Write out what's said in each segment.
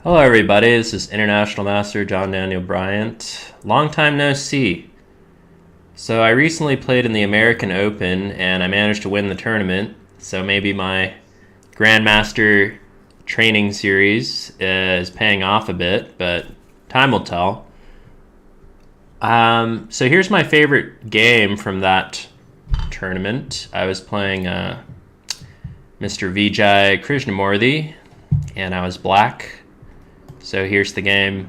Hello, everybody. This is International Master John Daniel Bryant. Long time no see. So, I recently played in the American Open and I managed to win the tournament. So, maybe my Grandmaster training series is paying off a bit, but time will tell. So, here's my favorite game from that tournament. I was playing Mr. Vijay Krishnamurthy, and I was black. So here's the game.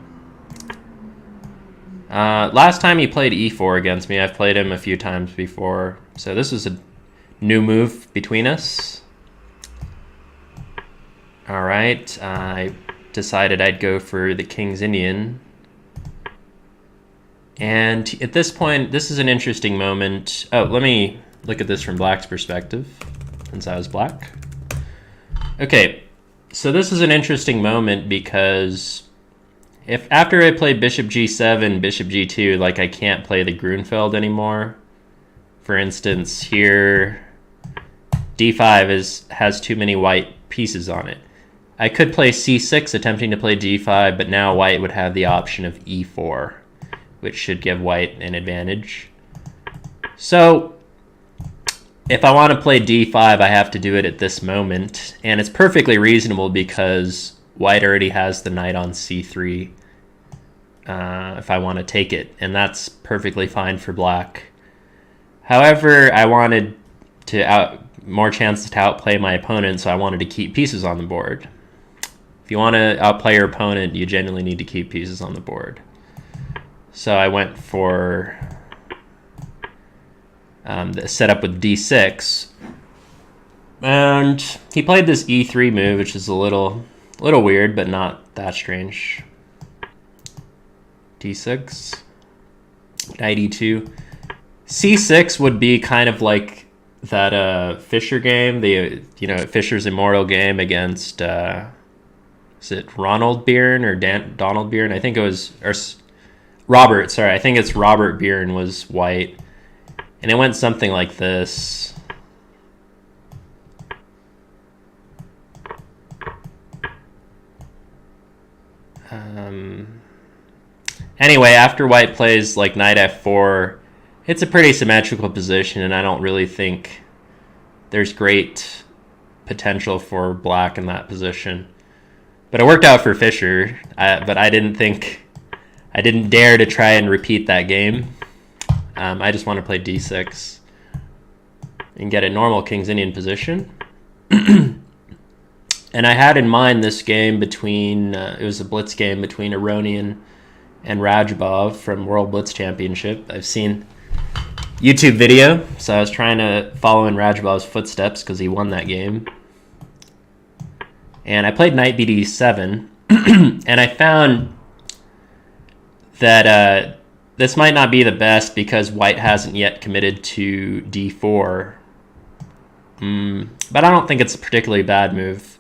Last time he played e4 against me. I've played him a few times before. So this is a new move between us. All right. I decided I'd go for the King's Indian. And at this point, this is an interesting moment. Oh, let me look at this from black's perspective, since I was black. Okay. So this is an interesting moment because if after I play bishop g7, bishop g2, like I can't play the Grunfeld anymore. For instance, here d5 has too many white pieces on it. I could play c6 attempting to play g5, but now white would have the option of e4, which should give white an advantage. So if I want to play d5, I have to do it at this moment. And it's perfectly reasonable because white already has the knight on c3 if I want to take it. And that's perfectly fine for black. However, I wanted more chances to outplay my opponent, so I wanted to keep pieces on the board. If you want to outplay your opponent, you genuinely need to keep pieces on the board. So I went for the setup with d6, and he played this e3 move, which is a little weird, but not that strange. d6, knight e2, c6 would be kind of like that Fischer game, Fischer's Immortal game against is it Ronald Byrne or Donald Byrne? I think it was Robert. Sorry, I think it's Robert Byrne was white. And it went something like this. Anyway, after white plays like knight f4, it's a pretty symmetrical position, and I don't really think there's great potential for black in that position. But it worked out for Fischer, but I didn't dare to try and repeat that game. I just want to play d6 and get a normal King's Indian position. And I had in mind this game between, it was a blitz game between Aronian and Radjabov from World Blitz Championship. I've seen YouTube video, so I was trying to follow in Radjabov's footsteps because he won that game. And I played knight bd7, and I found that this might not be the best because white hasn't yet committed to d4. But I don't think it's a particularly bad move.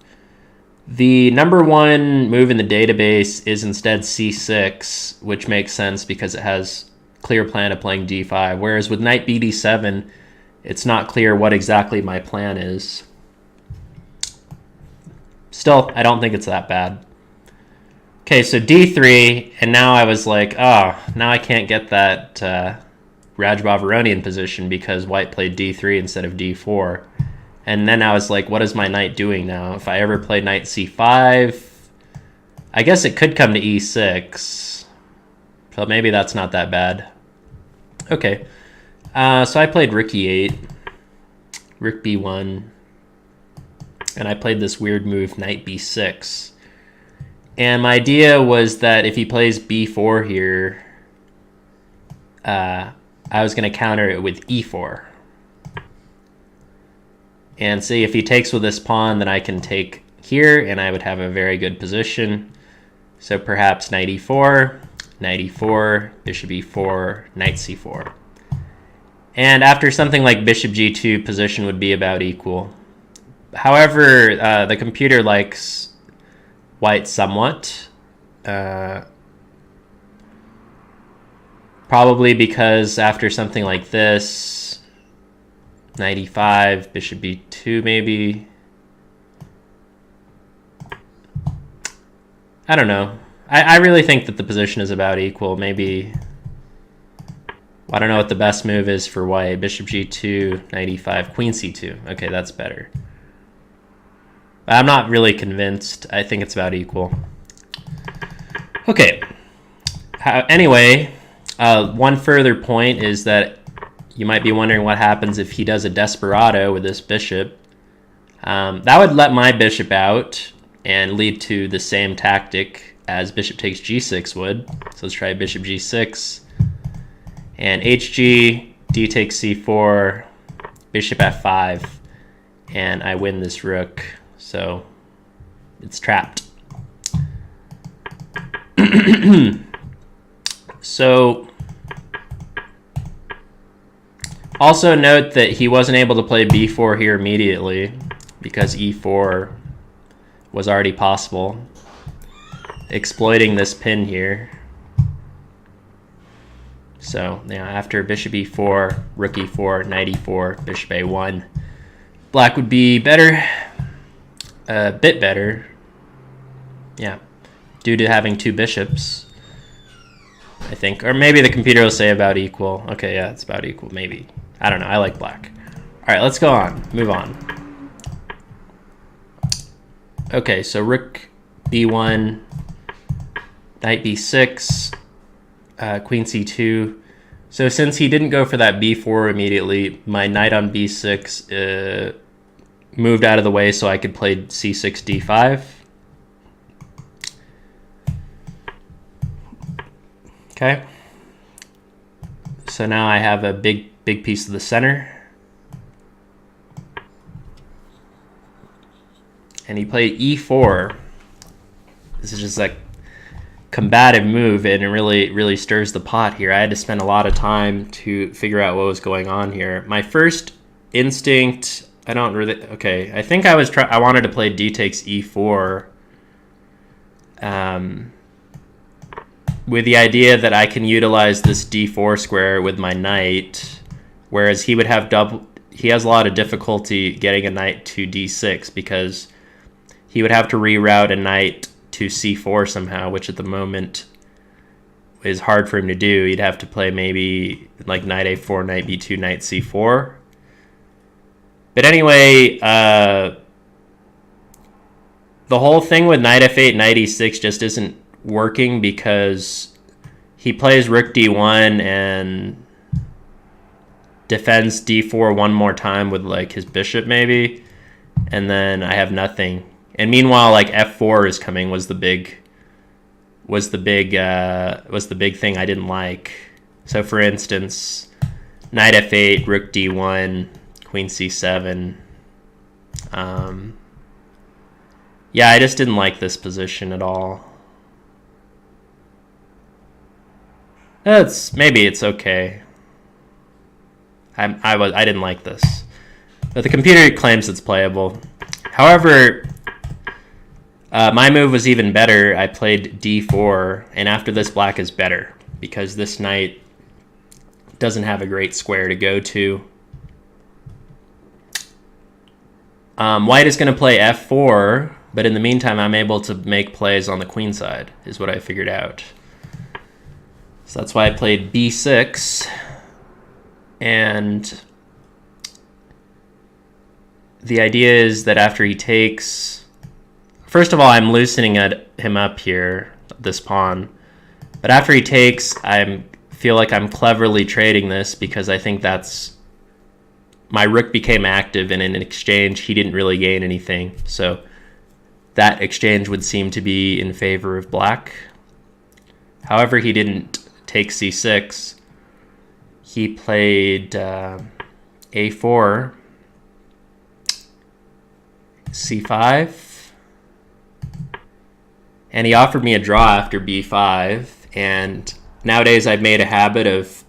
The number one move in the database is instead c6, which makes sense because it has clear plan of playing d5. Whereas with knight bd7, it's not clear what exactly my plan is. Still, I don't think it's that bad. Okay, so d3, and now I was like, now I can't get that Radjabov-Aronian position because white played d3 instead of d4. And then I was like, what is my knight doing now? If I ever play knight c5, I guess it could come to e6. So maybe that's not that bad. Okay, so I played rook e8, rook b1, and I played this weird move, knight b6. And my idea was that if he plays b4 here, I was going to counter it with e4. And see, if he takes with this pawn, then I can take here, and I would have a very good position. So perhaps knight e4, bishop e4, knight c4. And after something like bishop g2, position would be about equal. However, the computer likes white somewhat. Probably because after something like this, knight e5, bishop b2 maybe. I don't know. I really think that the position is about equal. Maybe, I don't know what the best move is for white. Bishop g2, knight e5, queen c2. Okay, that's better. But I'm not really convinced. I think it's about equal. Okay. Anyway, one further point is that you might be wondering what happens if he does a desperado with this bishop. That would let my bishop out and lead to the same tactic as bishop takes g6 would. So let's try bishop g6 and hg, d takes c4, bishop f5, and I win this rook. So it's trapped. So also note that he wasn't able to play b4 here immediately because e4 was already possible, exploiting this pin here. So yeah, after bishop e4, rook e4, knight e4, bishop a1, black would be better, a bit better, yeah, due to having two bishops, I think. Or maybe the computer will say about equal. Okay, yeah, it's about equal, maybe. I don't know, I like black. All right, let's go on, move on. Okay, so rook b1, knight b6, queen c2. So since he didn't go for that b4 immediately, my knight on b6 moved out of the way so I could play c6, d5. Okay. So now I have a big piece of the center. And he played e4. This is just like combative move, and it really stirs the pot here. I had to spend a lot of time to figure out what was going on here. My first instinct, I think I wanted to play d takes e4 with the idea that I can utilize this d4 square with my knight, whereas he has a lot of difficulty getting a knight to d6 because he would have to reroute a knight to c4 somehow, which at the moment is hard for him to do. He'd have to play maybe like knight a4, knight b2, knight c4. But anyway, the whole thing with knight f8, knight e6 just isn't working because he plays rook d1 and defends d4 one more time with like his bishop maybe, and then I have nothing. And meanwhile, like f4 is coming was the big thing I didn't like. So for instance, knight f8, rook d1, queen c7. Yeah, I just didn't like this position at all. Maybe it's okay. I didn't like this, but the computer claims it's playable. However, my move was even better. I played d4, and after this, black is better because this knight doesn't have a great square to go to. White is going to play f4, but in the meantime, I'm able to make plays on the queen side, is what I figured out. So that's why I played b6, and the idea is that after he takes, first of all, I'm loosening him up here, this pawn, but after he takes, I feel like I'm cleverly trading this because I think my rook became active, and in exchange, he didn't really gain anything. So that exchange would seem to be in favor of black. However, he didn't take c6. He played a4, c5, and he offered me a draw after b5. And nowadays I've made a habit of,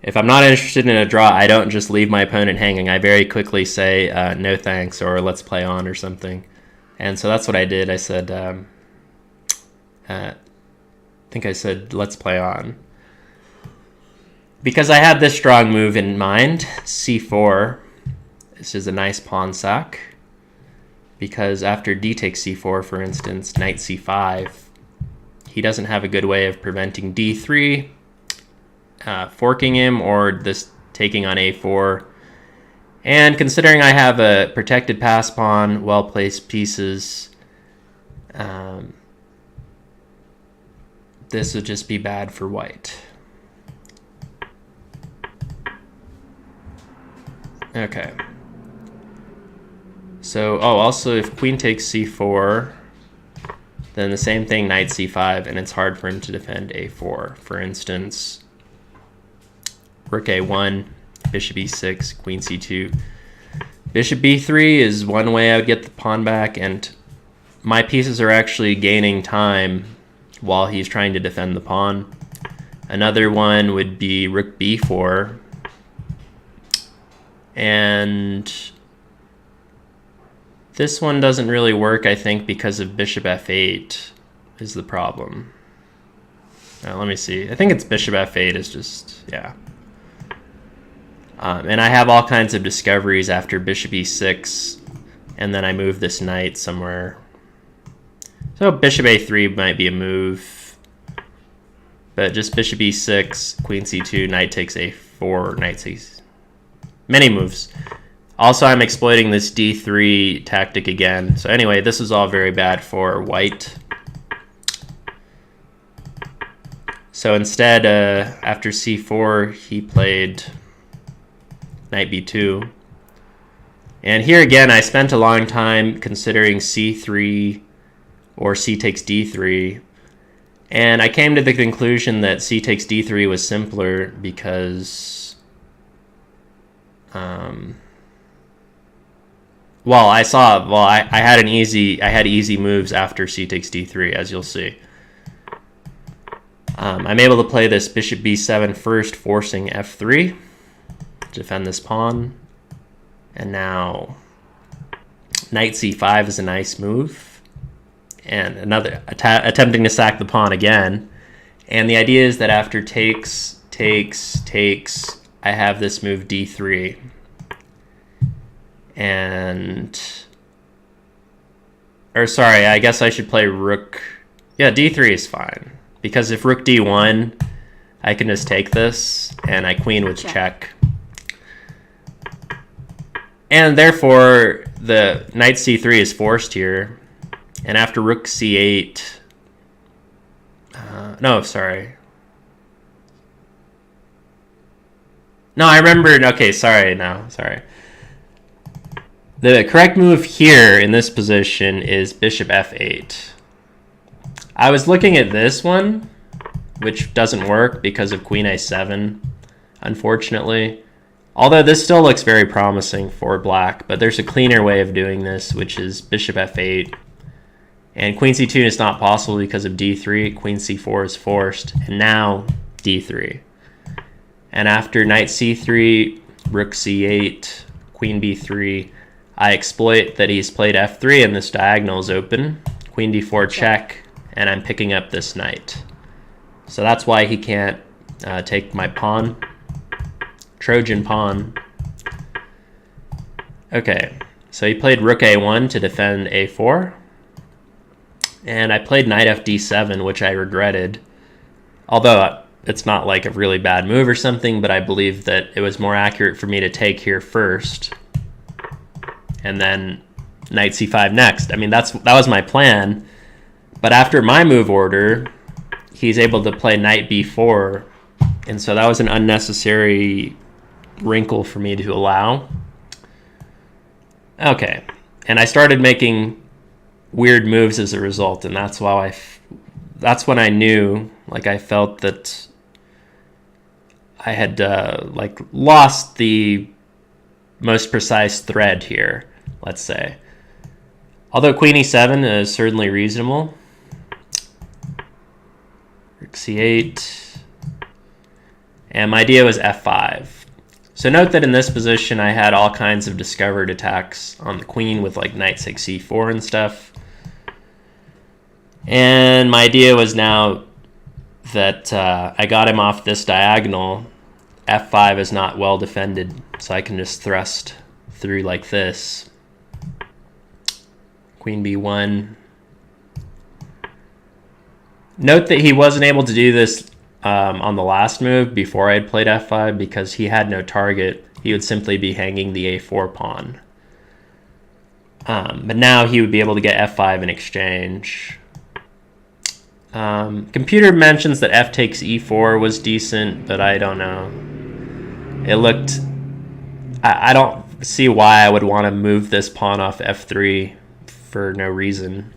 if I'm not interested in a draw, I don't just leave my opponent hanging. I very quickly say no thanks, or let's play on, or something. And so that's what I did. I said, I think I said, let's play on. Because I had this strong move in mind, c4. This is a nice pawn sack. because after d takes c4, for instance, knight c5, he doesn't have a good way of preventing d3 forking him or this taking on a4. And considering I have a protected pass pawn, well-placed pieces, this would just be bad for white. Okay. So, also if queen takes c4, then the same thing, knight c5, and it's hard for him to defend a4. For instance, rook a1, bishop e6, queen c2. Bishop b3 is one way I would get the pawn back, and my pieces are actually gaining time while he's trying to defend the pawn. Another one would be rook b4. And this one doesn't really work, I think, because of bishop f8 is the problem. Now, let me see. I think it's bishop f8 is just, yeah. And I have all kinds of discoveries after bishop e6, and then I move this knight somewhere. So bishop a3 might be a move, but just bishop e6, queen c2, knight takes a4, knight c6. Many moves. Also, I'm exploiting this d3 tactic again. So anyway, this is all very bad for white. So instead, after c4, he played knight b2. And here again, I spent a long time considering c3 or c takes d3. And I came to the conclusion that c takes d3 was simpler because I had easy moves after c takes d3, as you'll see. I'm able to play this bishop b7 first, forcing f3 to defend this pawn. And now knight c5 is a nice move. And another attempting to sack the pawn again. And the idea is that after takes, I have this move d3. I guess I should play rook. Yeah, d3 is fine. Because if rook d1, I can just take this, and I queen with check. And therefore, the knight c3 is forced here. And after rook c8... No, I remembered. Okay, sorry. The correct move here in this position is bishop f8. I was looking at this one, which doesn't work because of queen a7, unfortunately. Although this still looks very promising for black, but there's a cleaner way of doing this, which is bishop f8. And queen c2 is not possible because of d3. Queen c4 is forced, and now d3. And after knight c3, rook c8, queen b3, I exploit that he's played f3 and this diagonal is open. Queen d4 check, and I'm picking up this knight. So that's why he can't take my pawn. Trojan pawn. Okay, so he played rook a1 to defend a4. And I played knight fd7, which I regretted. Although it's not like a really bad move or something, but I believe that it was more accurate for me to take here first. And then knight c5 next. I mean, that was my plan. But after my move order, he's able to play knight b4. And so that was an unnecessary wrinkle for me to allow. Okay. And I started making weird moves as a result. And that's when I knew, like I felt that I had lost the most precise thread here, let's say. Although queen e7 is certainly reasonable. Rook c8. And my idea was f5. So note that in this position I had all kinds of discovered attacks on the queen with like knight takes c4 and stuff. And my idea was now that I got him off this diagonal. f5 is not well defended, so I can just thrust through like this. Queen b1. Note that he wasn't able to do this on the last move before I had played f5 because he had no target. He would simply be hanging the a4 pawn. But now he would be able to get f5 in exchange. Computer mentions that f takes e4 was decent, but I don't know. It looked... I don't see why I would want to move this pawn off f3 for no reason.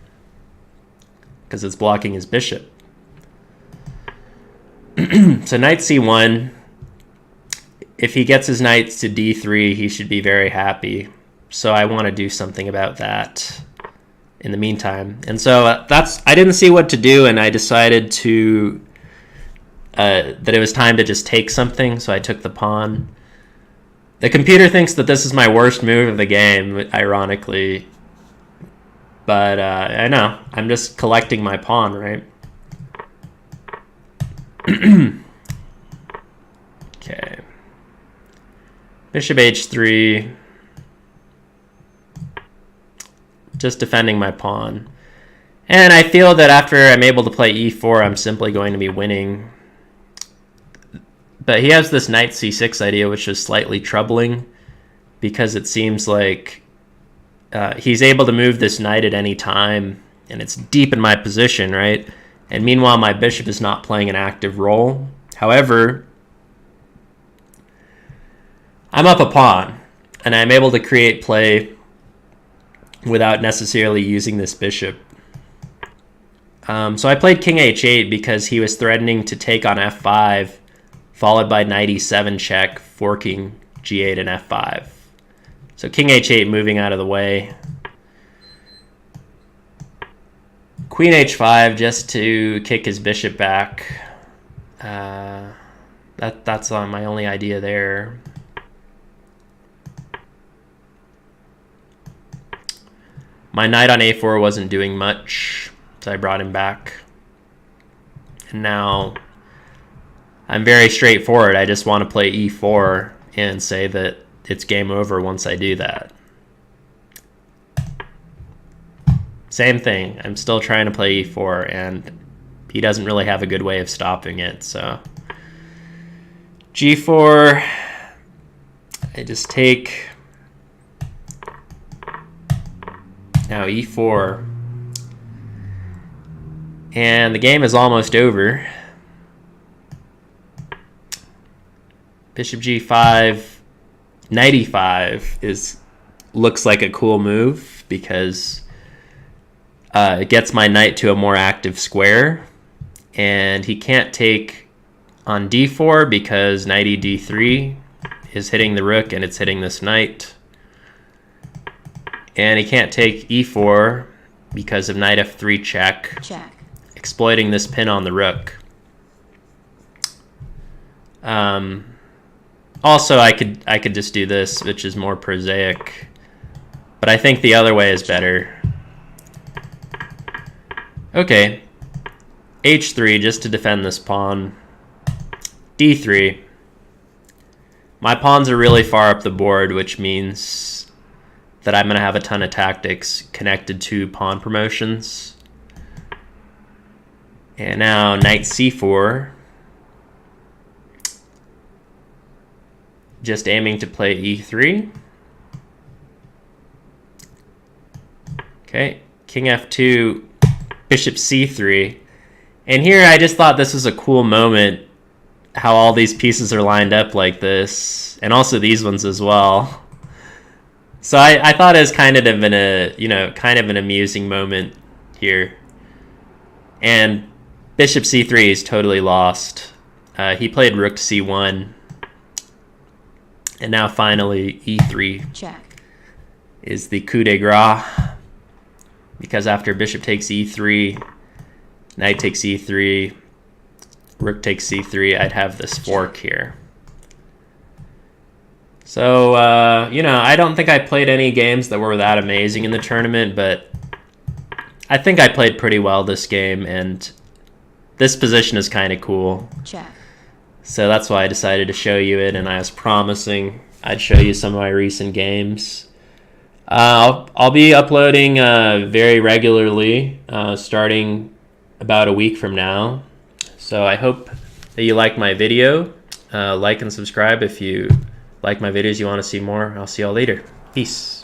Because it's blocking his bishop. So knight c1. If he gets his knights to d3, he should be very happy. So I want to do something about that in the meantime. And so I didn't see what to do, and I decided to that it was time to just take something, so I took the pawn. The computer thinks that this is my worst move of the game, ironically. But I know, I'm just collecting my pawn, right? Okay. Bishop h3. Just defending my pawn. And I feel that after I'm able to play e4, I'm simply going to be winning. But he has this knight c6 idea, which is slightly troubling, because it seems like he's able to move this knight at any time, and it's deep in my position, right? And meanwhile, my bishop is not playing an active role. However, I'm up a pawn, and I'm able to create play without necessarily using this bishop. So I played king h8 because he was threatening to take on f5, followed by knight e7 check, forking g8 and f5. So king h8 moving out of the way. Queen h5 just to kick his bishop back. That's my only idea there. My knight on a4 wasn't doing much, so I brought him back. And now I'm very straightforward. I just want to play e4 and say that it's game over once I do that. Same thing. I'm still trying to play e4, and he doesn't really have a good way of stopping it. So g4, I just take... Now e4. And the game is almost over. Bishop g5. Knight e5 looks like a cool move because it gets my knight to a more active square. And he can't take on d4 because knight e d3 is hitting the rook and it's hitting this knight. And he can't take e4 because of knight f3 check, exploiting this pin on the rook. Also, I could just do this, which is more prosaic, but I think the other way is better. Okay, h3 just to defend this pawn. d3. My pawns are really far up the board, which means that I'm going to have a ton of tactics connected to pawn promotions. And now knight c4. Just aiming to play e3. Okay, king f2, bishop c3. And here I just thought this was a cool moment, how all these pieces are lined up like this, and also these ones as well. So I thought it was kind of an amusing moment here. And bishop c3 is totally lost. He played rook c1. And now finally e3 check is the coup de grace. Because after bishop takes e3, knight takes e3, rook takes c3, I'd have this fork here. So, I don't think I played any games that were that amazing in the tournament, but I think I played pretty well this game, and this position is kind of cool. Check. So that's why I decided to show you it, and I was promising I'd show you some of my recent games. I'll be uploading very regularly, starting about a week from now. So I hope that you like my video. Like and subscribe if you like my videos, you want to see more. I'll see y'all later. Peace.